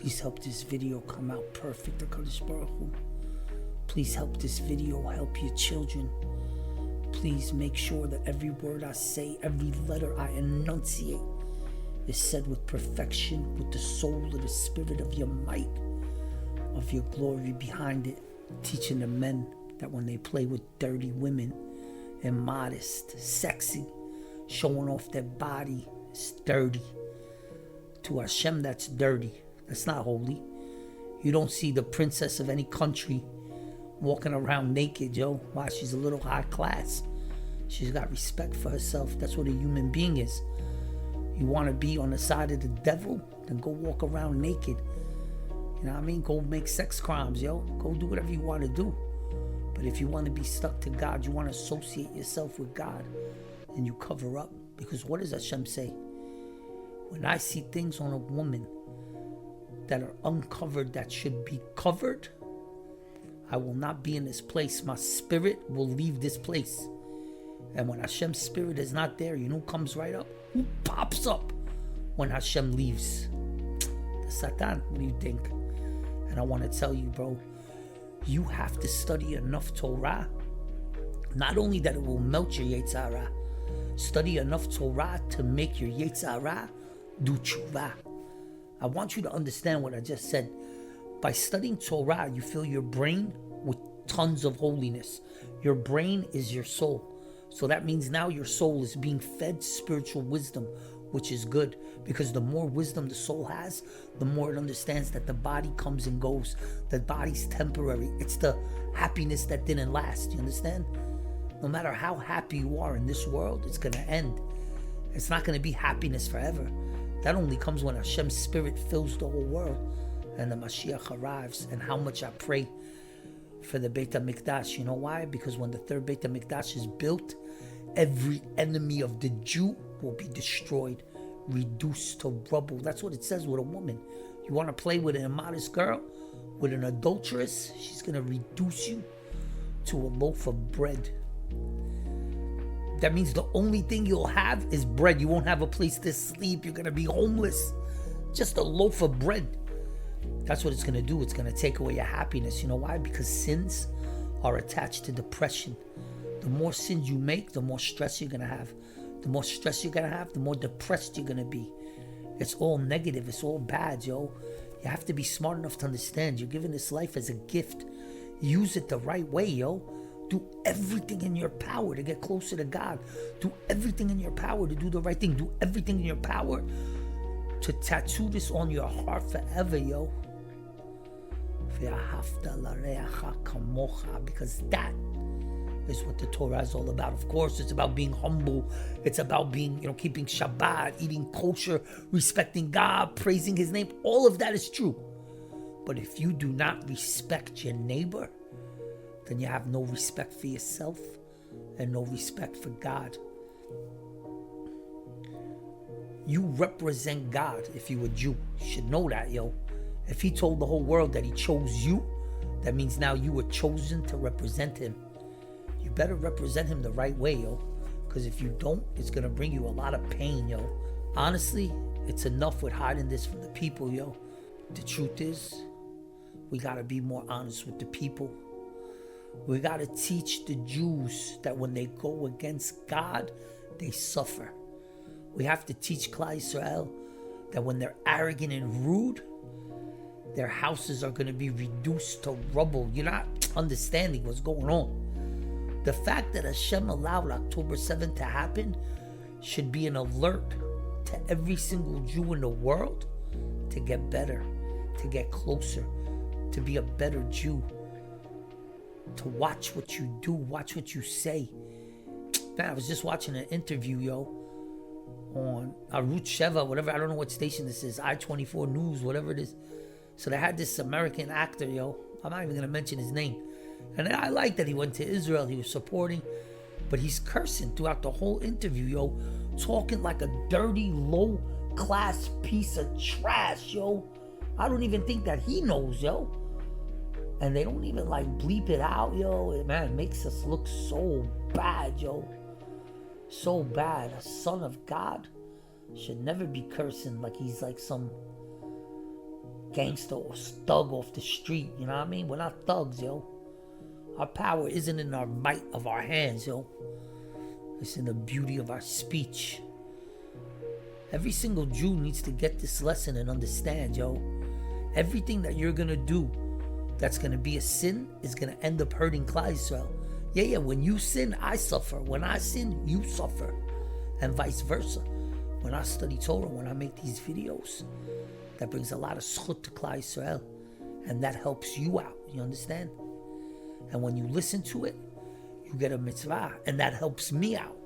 Please help this video come out perfect, HaKadosh Baruch Hu. Please help this video help your children. Please make sure that every word I say, every letter I enunciate is said with perfection, with the soul of the spirit of your might, of your glory behind it. Teaching the men that when they play with dirty women, immodest, sexy, showing off their body, it's dirty. To Hashem, that's dirty. That's not holy. You don't see the princess of any country walking around naked, yo. Why? She's a little high class. She's got respect for herself. That's what a human being is. You want to be on the side of the devil? Then go walk around naked. You know what I mean? Go make sex crimes, yo. Go do whatever you want to do. But if you want to be stuck to God, you want to associate yourself with God, and you cover up. Because what does Hashem say? When I see things on a woman that are uncovered that should be covered, I will not be in this place. My spirit will leave this place. And when Hashem's spirit is not there, you know who comes right up? Who pops up when Hashem leaves? The Satan. What do you think? And I want to tell you, bro, you have to study enough Torah. Not only that it will melt your Yetzer, study enough Torah to make your Yetzer do Teshuvah. I want you to understand what I just said. By studying Torah, you fill your brain with tons of holiness. Your brain is your soul. So that means now your soul is being fed spiritual wisdom, which is good. Because the more wisdom the soul has, the more it understands that the body comes and goes. The body's temporary. It's the happiness that didn't last. You understand? No matter how happy you are in this world, it's going to end. It's not going to be happiness forever. That only comes when Hashem's spirit fills the whole world and the Mashiach arrives. And how much I pray for the Beit HaMikdash. You know why? Because when the third Beit HaMikdash is built, every enemy of the Jew will be destroyed, reduced to rubble. That's what it says with a woman. You want to play with an immodest girl, with an adulteress, she's going to reduce you to a loaf of bread. That means the only thing you'll have is bread. You won't have a place to sleep. You're going to be homeless. Just a loaf of bread. That's what it's going to do. It's going to take away your happiness. You know why? Because sins are attached to depression. The more sins you make, the more stress you're going to have. The more stress you're going to have, the more depressed you're going to be. It's all negative. It's all bad, yo. You have to be smart enough to understand. You're given this life as a gift. Use it the right way, yo. Do everything in your power to get closer to God. Do everything in your power to do the right thing. Do everything in your power to tattoo this on your heart forever, yo. Because that is what the Torah is all about. Of course, it's about being humble. It's about being, keeping Shabbat, eating kosher, respecting God, praising His name. All of that is true. But if you do not respect your neighbor, then you have no respect for yourself and no respect for God. You represent God if you're a Jew. You should know that, yo. If He told the whole world that He chose you, that means now you were chosen to represent Him. You better represent Him the right way, yo. Because if you don't, it's going to bring you a lot of pain, yo. Honestly, it's enough with hiding this from the people, yo. The truth is, we got to be more honest with the people. We got to teach the Jews that when they go against God, they suffer. We have to teach Klal Yisrael that when they're arrogant and rude, their houses are going to be reduced to rubble. You're not understanding what's going on. The fact that Hashem allowed October 7th to happen should be an alert to every single Jew in the world to get better, to get closer, to be a better Jew. To watch what you do, watch what you say. Man, I was just watching an interview, yo, on Arutz Sheva, whatever, I don't know what station this is, I-24 News, whatever it is. So they had this American actor, yo, I'm not even going to mention his name. And I like that he went to Israel, he was supporting, but he's cursing throughout the whole interview, yo, talking like a dirty, low-class piece of trash, yo. I don't even think that he knows, yo. And they don't even bleep it out, yo. Man, it makes us look so bad, yo. So bad. A son of God should never be cursing like he's like some gangster or thug off the street. You know what I mean? We're not thugs, yo. Our power isn't in our might of our hands, yo. It's in the beauty of our speech. Every single Jew needs to get this lesson and understand, yo. Everything that you're going to do that's going to be a sin is going to end up hurting Klal Yisrael. Yeah, when you sin, I suffer. When I sin, you suffer. And vice versa. When I study Torah, when I make these videos, that brings a lot of schut to Klal Yisrael. And that helps you out. You understand? And when you listen to it, you get a mitzvah. And that helps me out.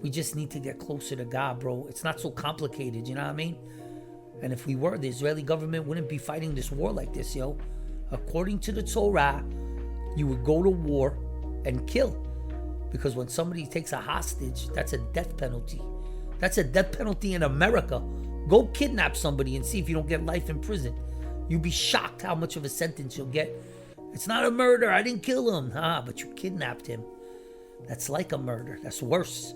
We just need to get closer to God, bro. It's not so complicated, you know what I mean? And if we were, the Israeli government wouldn't be fighting this war like this, yo. According to the Torah, you would go to war and kill. Because when somebody takes a hostage, that's a death penalty. That's a death penalty in America. Go kidnap somebody and see if you don't get life in prison. You'd be shocked how much of a sentence you'll get. It's not a murder. I didn't kill him. But you kidnapped him. That's like a murder. That's worse.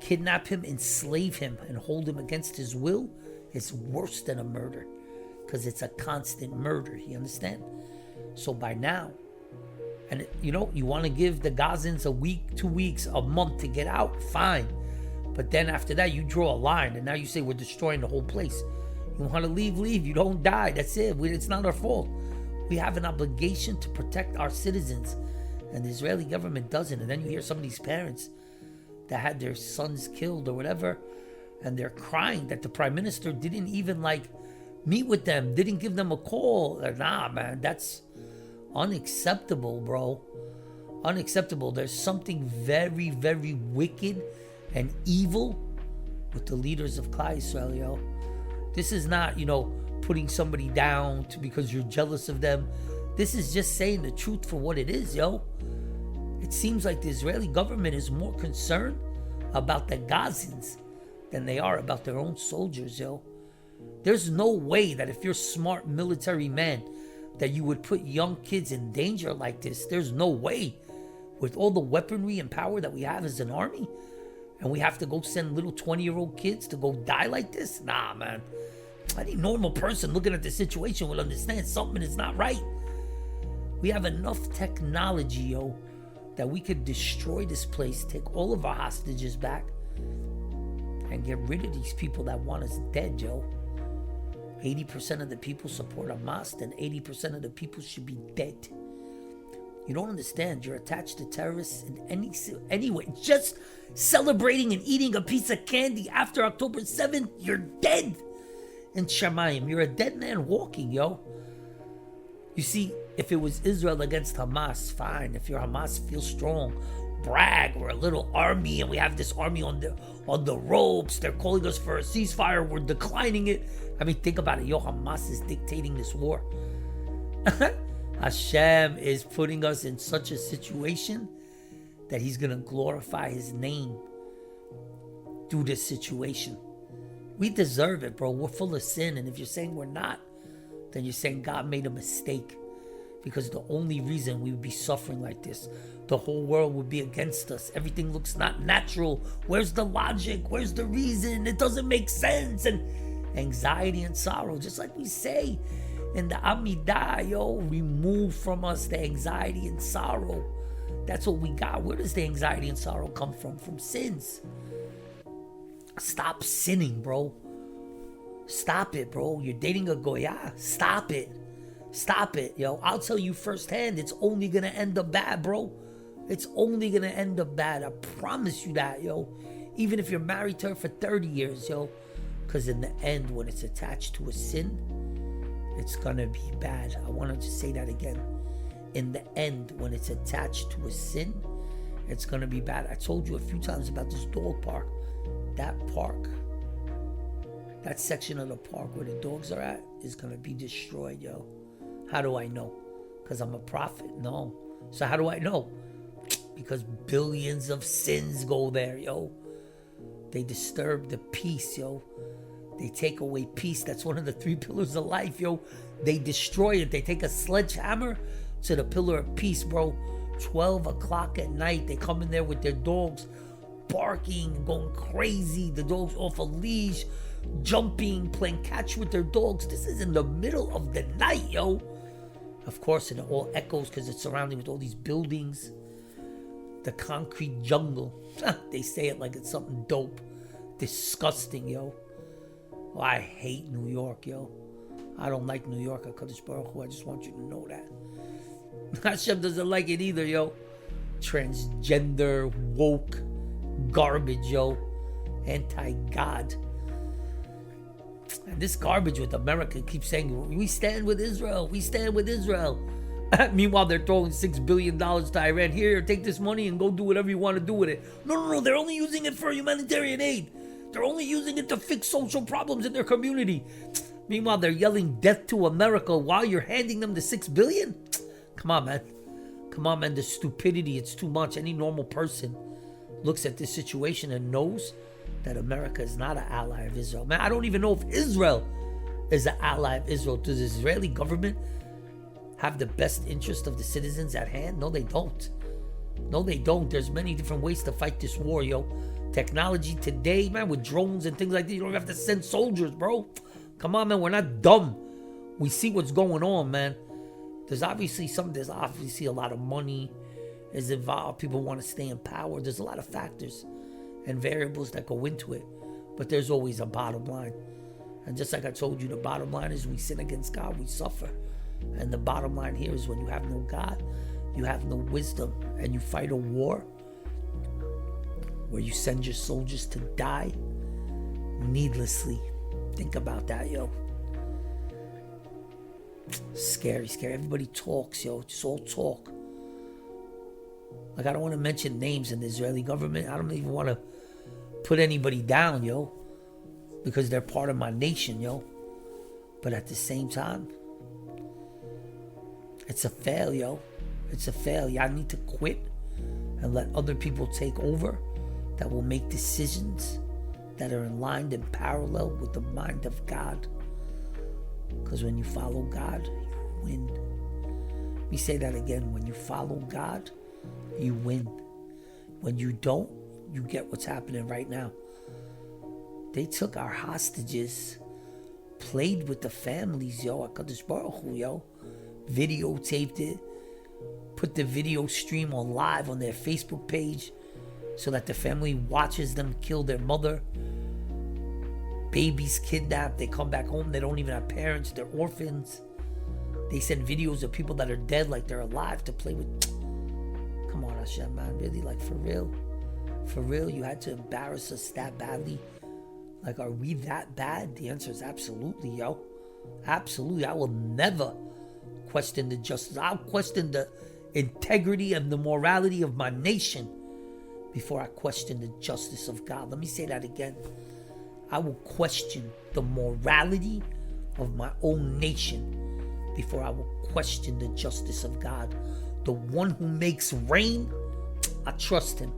Kidnap him, enslave him, and hold him against his will is worse than a murder. Because it's a constant murder. You understand? So by now, and you want to give the Gazans a week, 2 weeks, a month to get out, fine. But then after that, you draw a line, and now you say we're destroying the whole place. You want to leave, leave. You don't die. That's it. It's not our fault. We have an obligation to protect our citizens, and the Israeli government doesn't. And then you hear some of these parents that had their sons killed or whatever, and they're crying that the prime minister didn't even meet with them, didn't give them a call. Nah, man, that's unacceptable, bro. Unacceptable. There's something very, very wicked and evil with the leaders of Klal Yisrael, yo. This is not, putting somebody down because you're jealous of them. This is just saying the truth for what it is, yo. It seems like the Israeli government is more concerned about the Gazans than they are about their own soldiers, yo. There's no way that if you're a smart military man that you would put young kids in danger like this. There's no way. With all the weaponry and power that we have as an army, and we have to go send little 20-year-old kids to go die like this? Nah, man. Any normal person looking at the situation will understand something is not right. We have enough technology, yo, that we could destroy this place, take all of our hostages back, and get rid of these people that want us dead, yo. 80% of the people support Hamas, and 80% of the people should be dead. You don't understand. You're attached to terrorists in any way. Just celebrating and eating a piece of candy after October 7th, you're dead. In Shemayim, you're a dead man walking, yo. You see, if it was Israel against Hamas, fine. If you're Hamas, feel strong. Brag, we're a little army and we have this army on the ropes. They're calling us for a ceasefire. We're declining it. I mean, think about it. Yo, Hamas is dictating this war. Hashem is putting us in such a situation that he's going to glorify his name through this situation. We deserve it, bro. We're full of sin. And if you're saying we're not, then you're saying God made a mistake. Because the only reason we would be suffering like this, the whole world would be against us. Everything looks not natural. Where's the logic? Where's the reason? It doesn't make sense. And anxiety and sorrow, just like we say in the Amidah, yo, remove from us the anxiety and sorrow. That's what we got. Where does the anxiety and sorrow come from? From sins. Stop sinning, bro. Stop it, bro. You're dating a Goya. Stop it. Stop it, yo. I'll tell you firsthand, it's only gonna end up bad, bro. It's only gonna end up bad. I promise you that, yo. Even if you're married to her for 30 years, yo. Because in the end, when it's attached to a sin, it's gonna be bad. I wanted to say that again. In the end, when it's attached to a sin, it's gonna be bad. I told you a few times about this dog park. That park, that section of the park where the dogs are at, is gonna be destroyed, yo. How do I know? Because I'm a prophet? No. So how do I know? Because billions of sins go there, yo. They disturb the peace, yo. They take away peace. That's one of the 3 pillars of life, yo. They destroy it. They take a sledgehammer to the pillar of peace, bro. 12 o'clock at night, they come in there with their dogs barking, going crazy. The dog's off a leash, jumping, playing catch with their dogs. This is in the middle of the night, yo. Of course, and it all echoes because it's surrounded with all these buildings. The concrete jungle. They say it like it's something dope. Disgusting, yo. Oh, I hate New York, yo. I don't like New York, HaKadosh Baruch Hu. I just want you to know that. Hashem doesn't like it either, yo. Transgender, woke, garbage, yo. Anti-God. And this garbage with America keeps saying, we stand with Israel. We stand with Israel. Meanwhile, they're throwing $6 billion to Iran. Here, take this money and go do whatever you want to do with it. No. They're only using it for humanitarian aid. They're only using it to fix social problems in their community. Meanwhile, they're yelling death to America while you're handing them the $6 billion. Come on, man. Come on, man. The stupidity, it's too much. Any normal person looks at this situation and knows that America is not an ally of Israel. Man, I don't even know if Israel is an ally of Israel. Does the Israeli government have the best interest of the citizens at hand? No, they don't. No, they don't. There's many different ways to fight this war, yo. Technology today, man, with drones and things like that, you don't have to send soldiers, bro. Come on, man, we're not dumb. We see what's going on, man. There's obviously a lot of money is involved. People want to stay in power. There's a lot of factors and variables that go into it. But there's always a bottom line. And just like I told you, the bottom line is we sin against God, we suffer. And the bottom line here is when you have no God, you have no wisdom, and you fight a war where you send your soldiers to die needlessly. Think about that, yo. Scary. Everybody talks, yo. Just all talk. Like, I don't want to mention names in the Israeli government. I don't even want to put anybody down, yo, because they're part of my nation, yo. But at the same time, it's a fail, yo. It's a fail. I need to quit and let other people take over that will make decisions that are in line and parallel with the mind of God. Because when you follow God, you win. Let me say that again. When you follow God, you win. When you don't, you get what's happening right now. They took our hostages, played with the families, yo. HaKadosh Baruch Hu, yo. Videotaped it, put the video stream on live on their Facebook page so that the family watches them kill their mother. Babies kidnapped, they come back home, they don't even have parents, they're orphans. They send videos of people that are dead like they're alive to play with. Come on, Hashem, man, really, like for real? For real, you had to embarrass us that badly? Like, are we that bad? The answer is absolutely, yo. Absolutely. I will never question the justice. I'll question the integrity and the morality of my nation before I question the justice of God. Let me say that again. I will question the morality of my own nation before I will question the justice of God. The one who makes rain, I trust him.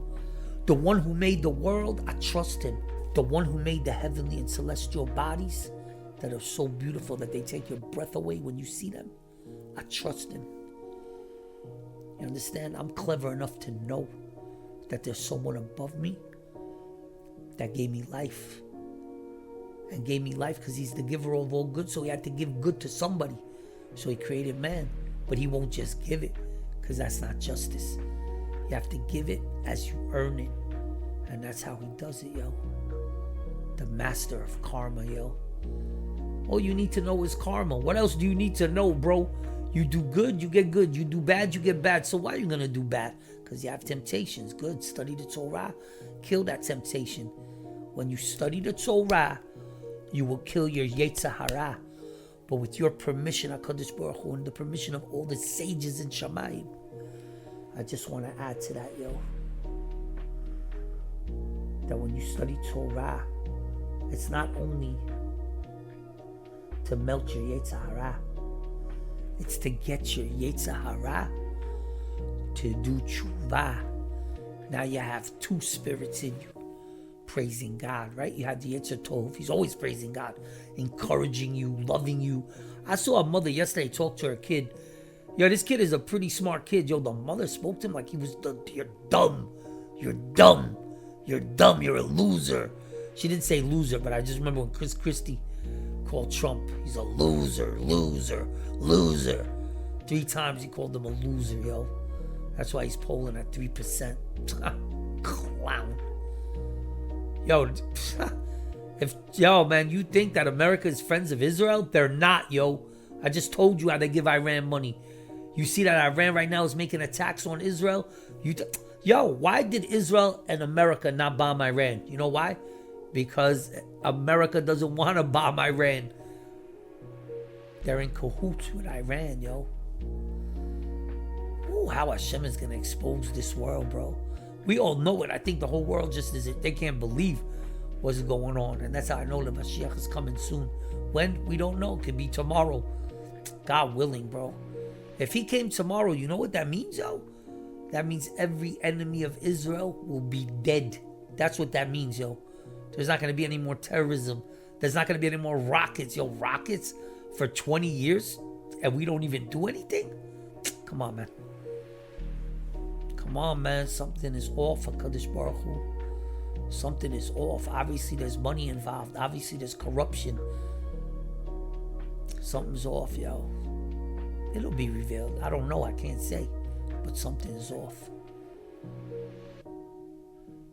The one who made the world, I trust him. The one who made the heavenly and celestial bodies that are so beautiful that they take your breath away when you see them, I trust him. You understand? I'm clever enough to know that there's someone above me that gave me life. And gave me life because he's the giver of all good, so he had to give good to somebody. So he created man. But he won't just give it, because that's not justice. You have to give it as you earn it. And that's how he does it, yo. The master of karma, yo. All you need to know is karma. What else do you need to know, bro? You do good, you get good. You do bad, you get bad. So why are you going to do bad? Because you have temptations. Good, study the Torah. Kill that temptation. When you study the Torah, you will kill your Yetzer Hara. But with your permission, HaKadosh Baruch Hu, and the permission of all the sages in Shamayim, I just want to add to that, yo. That when you study Torah, it's not only to melt your Yetzer Hara. It's to get your Yetzer Hara to do Teshuvah. Now you have two spirits in you. Praising God, right? You have the Yetzer Tov. He's always praising God, encouraging you, loving you. I saw a mother yesterday talk to her kid. Yo, this kid is a pretty smart kid. Yo, the mother spoke to him like he was you're dumb. You're dumb. You're dumb. You're a loser. She didn't say loser, but I just remember when Chris Christie called Trump, he's a loser, loser, loser. 3 times he called him a loser, yo. That's why he's polling at 3%. Clown. Yo, man, you think that America is friends of Israel? They're not, yo. I just told you how they give Iran money. You see that Iran right now is making a tax on Israel? Yo, why did Israel and America not bomb Iran? You know why? Because America doesn't want to bomb Iran. They're in cahoots with Iran, yo. Ooh, how Hashem is going to expose this world, bro. We all know it. I think the whole world just is it. They can't believe what's going on. And that's how I know the Mashiach is coming soon. When? We don't know. It could be tomorrow. God willing, bro. If he came tomorrow, you know what that means, yo? That means every enemy of Israel will be dead. That's what that means, yo. There's not going to be any more terrorism. There's not going to be any more rockets. Yo, rockets for 20 years and we don't even do anything? Come on, man. Come on, man. Something is off, HaKadosh Baruch Hu. Something is off. Obviously, there's money involved. Obviously, there's corruption. Something's off, yo. It'll be revealed. I don't know. I can't say. But something is off.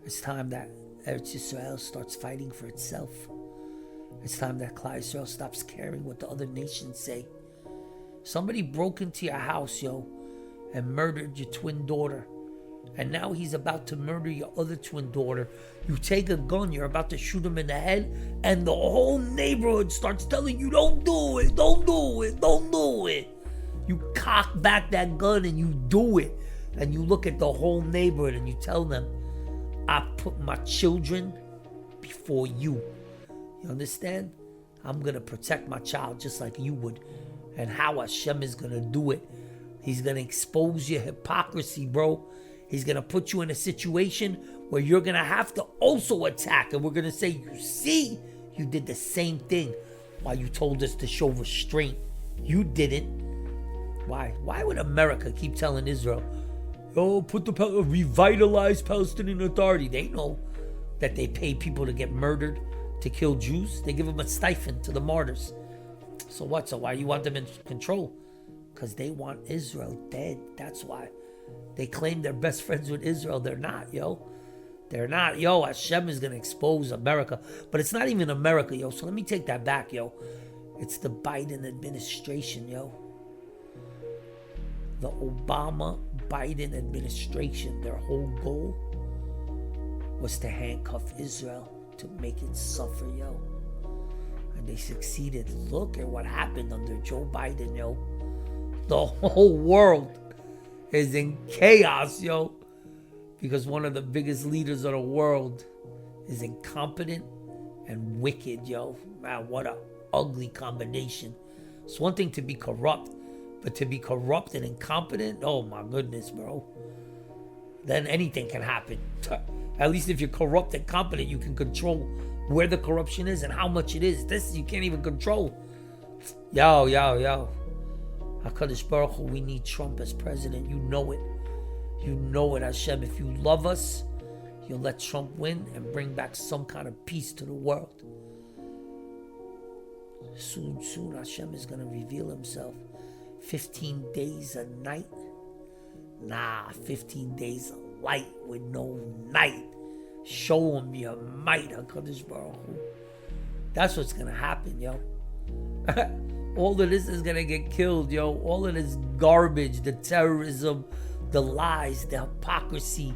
It's time that Eretz Yisrael starts fighting for itself. It's time that Klal Yisrael stops caring what the other nations say. Somebody broke into your house, yo, and murdered your twin daughter. And now he's about to murder your other twin daughter. You take a gun, you're about to shoot him in the head, and the whole neighborhood starts telling you, don't do it, don't do it, don't do it. You cock back that gun and you do it. And you look at the whole neighborhood and you tell them, I put my children before you. You understand? I'm going to protect my child just like you would. And how Hashem is going to do it. He's going to expose your hypocrisy, bro. He's going to put you in a situation where you're going to have to also attack. And we're going to say, you see, you did the same thing while you told us to show restraint. You didn't. Why? Why would America keep telling Israel, oh, revitalize Palestinian Authority? They know that they pay people to get murdered, to kill Jews. They give them a stipend to the martyrs. So what? So why you want them in control? Because they want Israel dead. That's why. They claim they're best friends with Israel. They're not, yo. They're not, yo. Hashem is going to expose America. But it's not even America, yo. So let me take that back, yo. It's the Biden administration, yo. The Obama-Biden administration, their whole goal was to handcuff Israel, to make it suffer, yo. And they succeeded. Look at what happened under Joe Biden, yo. The whole world is in chaos, yo. Because one of the biggest leaders of the world is incompetent and wicked, yo. Man, what an ugly combination. It's one thing to be corrupt, but to be corrupt and incompetent, oh my goodness, bro. Then anything can happen. At least if you're corrupt and competent, you can control where the corruption is and how much it is. This you can't even control. Yo. HaKadosh Baruch Hu, we need Trump as president. You know it. You know it, Hashem. If you love us, you'll let Trump win and bring back some kind of peace to the world. Soon, Hashem is going to reveal himself. 15 days a night? Nah, 15 days of light with no night. Show him your might, HaKadosh Baruch Hu. That's what's going to happen, yo. All of this is going to get killed, yo. All of this garbage, the terrorism, the lies, the hypocrisy,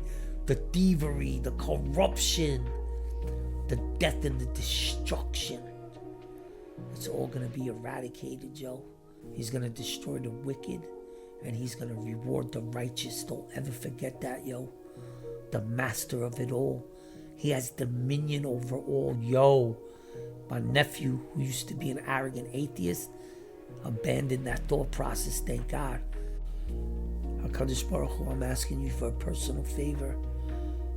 the thievery, the corruption, the death and the destruction. It's all going to be eradicated, yo. He's going to destroy the wicked and he's going to reward the righteous. Don't ever forget that, yo. The master of it all. He has dominion over all, yo. My nephew, who used to be an arrogant atheist, abandoned that thought process, thank God. HaKadosh Baruch Hu, I'm asking you for a personal favor.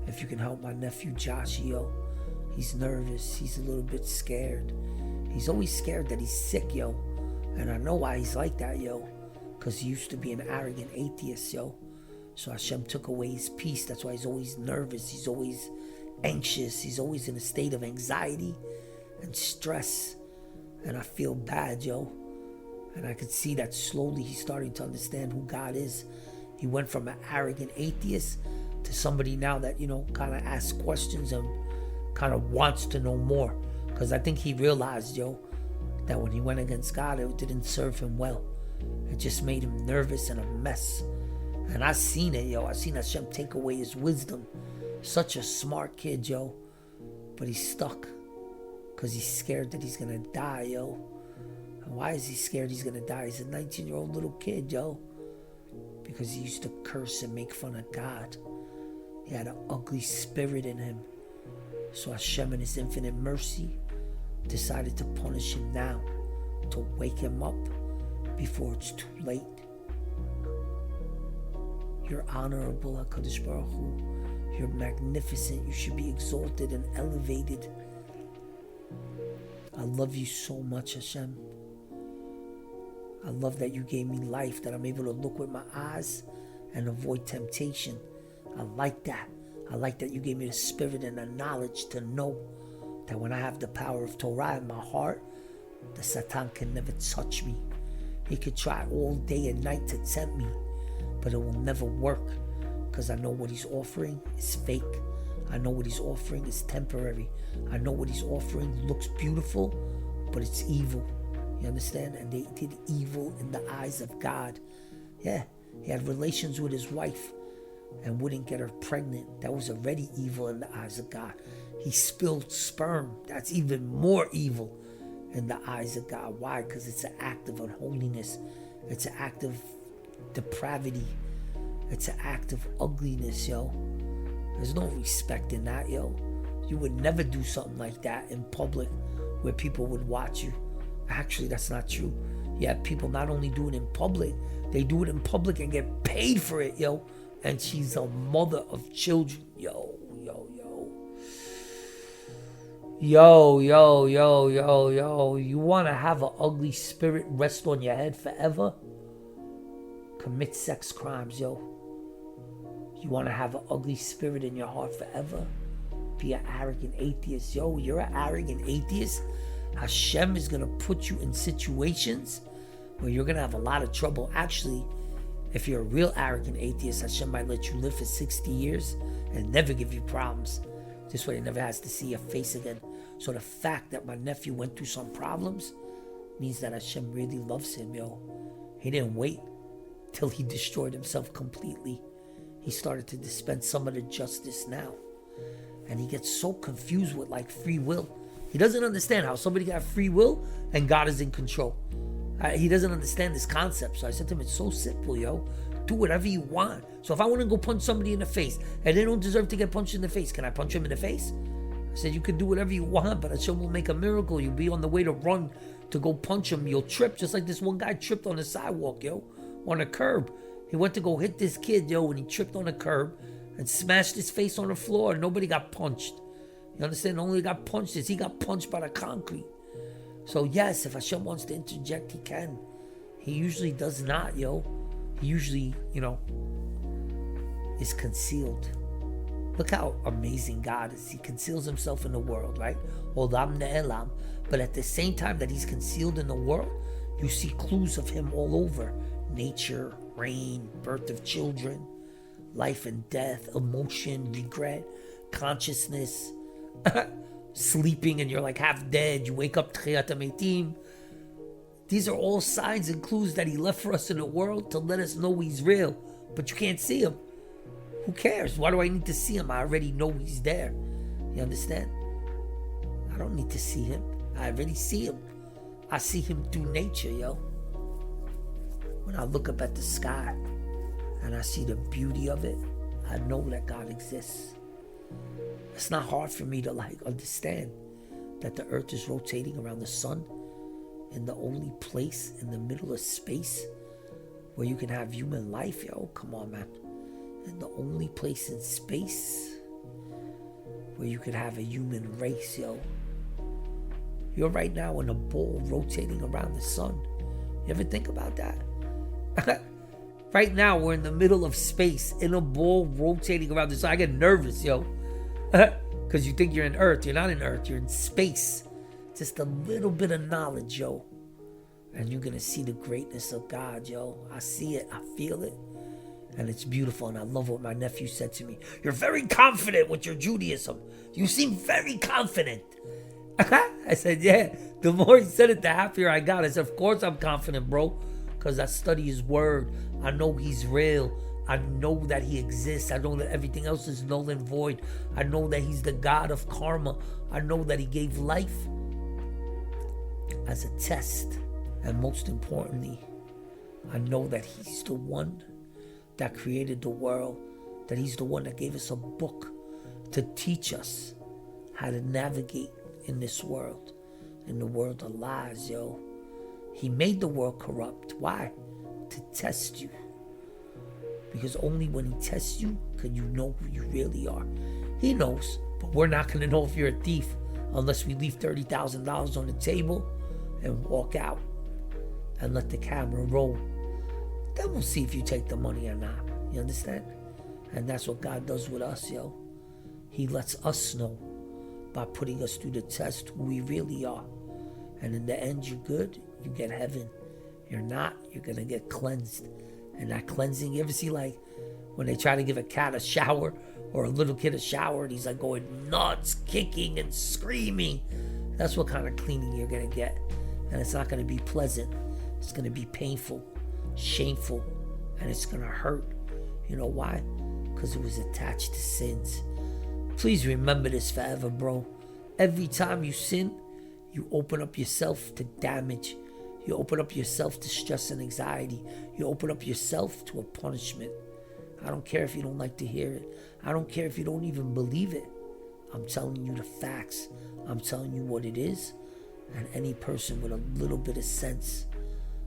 If you can help my nephew Josh, yo. He's nervous. He's a little bit scared. He's always scared that he's sick, yo. And I know why he's like that, yo. Because he used to be an arrogant atheist, yo. So Hashem took away his peace. That's why he's always nervous. He's always anxious. He's always in a state of anxiety and stress. And I feel bad, yo. And I could see that slowly he's starting to understand who God is. He went from an arrogant atheist to somebody now that, kind of asks questions and kind of wants to know more. Because I think he realized, yo, that when he went against God, it didn't serve him well. It just made him nervous and a mess. And I seen it, yo. I seen Hashem take away his wisdom. Such a smart kid, yo. But he's stuck. Because he's scared that he's going to die, yo. And why is he scared he's going to die? He's a 19-year-old little kid, yo. Because he used to curse and make fun of God. He had an ugly spirit in him. So Hashem in his infinite mercy decided to punish him now. To wake him up before it's too late. You're honorable, HaKadosh Baruch Hu. You're magnificent. You should be exalted and elevated. I love you so much, Hashem. I love that you gave me life, that I'm able to look with my eyes and avoid temptation. I like that. I like that you gave me the spirit and the knowledge to know that when I have the power of Torah in my heart, the Satan can never touch me. He could try all day and night to tempt me, but it will never work because I know what he's offering is fake. I know what he's offering is temporary. I know what he's offering looks beautiful, but it's evil. You understand? And they did evil in the eyes of God. Yeah, he had relations with his wife and wouldn't get her pregnant. That was already evil in the eyes of God. He spilled sperm. That's even more evil in the eyes of God. Why? Because it's an act of unholiness. It's an act of depravity. It's an act of ugliness, yo. There's no respect in that, yo. You would never do something like that in public where people would watch you. Actually, that's not true. You have people not only do it in public, they do it in public and get paid for it, yo. And she's a mother of children. Yo. You want to have an ugly spirit rest on your head forever? Commit sex crimes, yo. You want to have an ugly spirit in your heart forever? Be an arrogant atheist. Yo, you're an arrogant atheist. Hashem is going to put you in situations where you're going to have a lot of trouble. Actually, if you're a real arrogant atheist, Hashem might let you live for 60 years and never give you problems. This way he never has to see your face again. So the fact that my nephew went through some problems means that Hashem really loves him, yo. He didn't wait till he destroyed himself completely. He started to dispense some of the justice now. And he gets so confused with free will. He doesn't understand how somebody can have free will and God is in control. He doesn't understand this concept. So I said to him, it's so simple, yo. Do whatever you want. So if I want to go punch somebody in the face and they don't deserve to get punched in the face, can I punch him in the face? I said, you can do whatever you want, but Hashem will make a miracle. You'll be on the way to run to go punch him. You'll trip just like this one guy tripped on the sidewalk, yo, on a curb. He went to go hit this kid, yo, and he tripped on a curb and smashed his face on the floor. Nobody got punched. You understand? The only got punched is he got punched by the concrete. So yes, if Hashem wants to interject, he can. He usually does not, yo. He usually, is concealed. Look how amazing God is. He conceals himself in the world, right? Olam ne'elam. But at the same time that he's concealed in the world, you see clues of him all over. Nature, rain, birth of children, life and death, emotion, regret, consciousness, sleeping and you're half dead. You wake up, Tchiyat HaMeitim. These are all signs and clues that he left for us in the world to let us know he's real. But you can't see him. Who cares? Why do I need to see him? I already know he's there. You understand? I don't need to see him. I already see him. I see him through nature, yo. When I look up at the sky and I see the beauty of it, I know that God exists. It's not hard for me to understand that the earth is rotating around the sun in the only place in the middle of space where you can have human life, yo. Come on, man. And the only place in space where you could have a human race, yo. You're right now in a ball rotating around the sun. You ever think about that? Right now, we're in the middle of space in a ball rotating around the sun. I get nervous, yo. Because you think you're in Earth. You're not in Earth. You're in space. Just a little bit of knowledge, yo. And you're going to see the greatness of God, yo. I see it. I feel it. And it's beautiful. And I love what my nephew said to me. You're very confident with your Judaism. You seem very confident. I said, yeah. The more he said it, the happier I got. I said, of course I'm confident, bro. Because I study his word. I know he's real. I know that he exists. I know that everything else is null and void. I know that he's the God of karma. I know that he gave life as a test. And most importantly, I know that he's the one that created the world. That he's the one that gave us a book to teach us how to navigate in this world. In the world of lies, yo. He made the world corrupt. Why? To test you. Because only when he tests you can you know who you really are. He knows, but we're not going to know if you're a thief unless we leave $30,000 on the table and walk out and let the camera roll. Then we'll see if you take the money or not. You understand? And that's what God does with us, yo. He lets us know by putting us through the test who we really are. And in the end, you're good, you get heaven. You're not, you're going to get cleansed. And that cleansing, you ever see like when they try to give a cat a shower or a little kid a shower and he's like going nuts, kicking and screaming? That's what kind of cleaning you're going to get. And it's not going to be pleasant. It's going to be painful, shameful, and it's going to hurt. You know why? Because it was attached to sins. Please remember this forever, bro. Every time you sin, you open up yourself to damage. You open up yourself to stress and anxiety. You open up yourself to a punishment. I don't care if you don't like to hear it. I don't care if you don't even believe it. I'm telling you the facts. I'm telling you what it is. And any person with a little bit of sense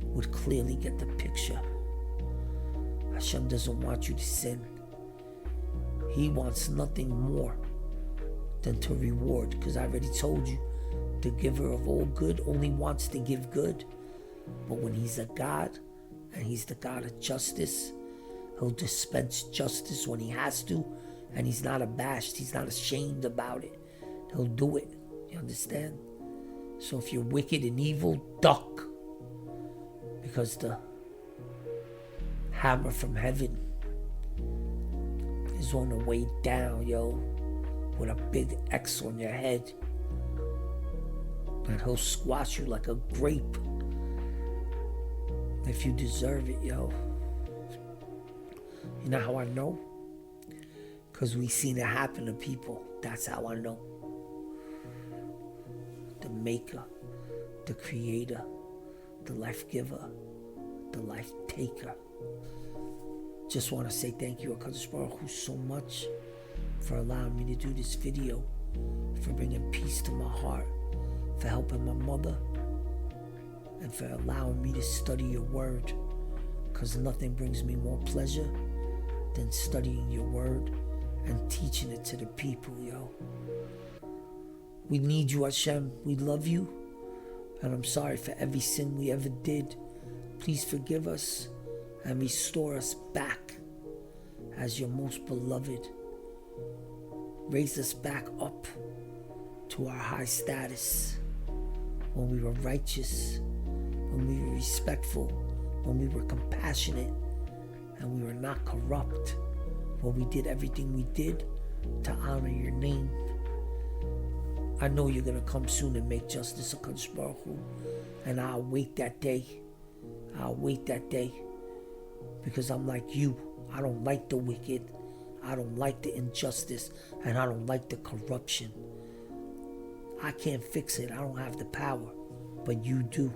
would clearly get the picture. Hashem doesn't want you to sin. He wants nothing more than to reward. Because I already told you, the giver of all good only wants to give good. But when he's a God, and he's the God of justice, he'll dispense justice when he has to, and he's not abashed, he's not ashamed about it. He'll do it. You understand? So if you're wicked and evil, duck. Because the hammer from heaven is on the way down, yo, with a big X on your head. And he'll squash you like a grape if you deserve it, yo. You know how I know? Because we've seen it happen to people. That's how I know. The maker, the creator, the life giver, the life taker. Just want to say thank you, HaKadosh Baruch Hu, so much for allowing me to do this video, for bringing peace to my heart, for helping my mother, and for allowing me to study your word. Because nothing brings me more pleasure than studying your word and teaching it to the people, yo. We need you, Hashem. We love you. And I'm sorry for every sin we ever did. Please forgive us and restore us back as your most beloved. Raise us back up to our high status when we were righteous, when we were respectful, when we were compassionate, and we were not corrupt, when we did everything we did to honor your name. I know you're going to come soon and make justice, HaKadosh Baruch Hu, and I'll wait that day. I'll wait that day, because I'm like you. I don't like the wicked. I don't like the injustice, and I don't like the corruption. I can't fix it. I don't have the power, but you do.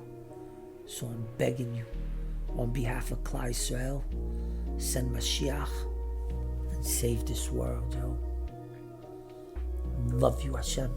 So I'm begging you, on behalf of Klal Yisrael, send Mashiach and save this world, yo. Love you, Hashem.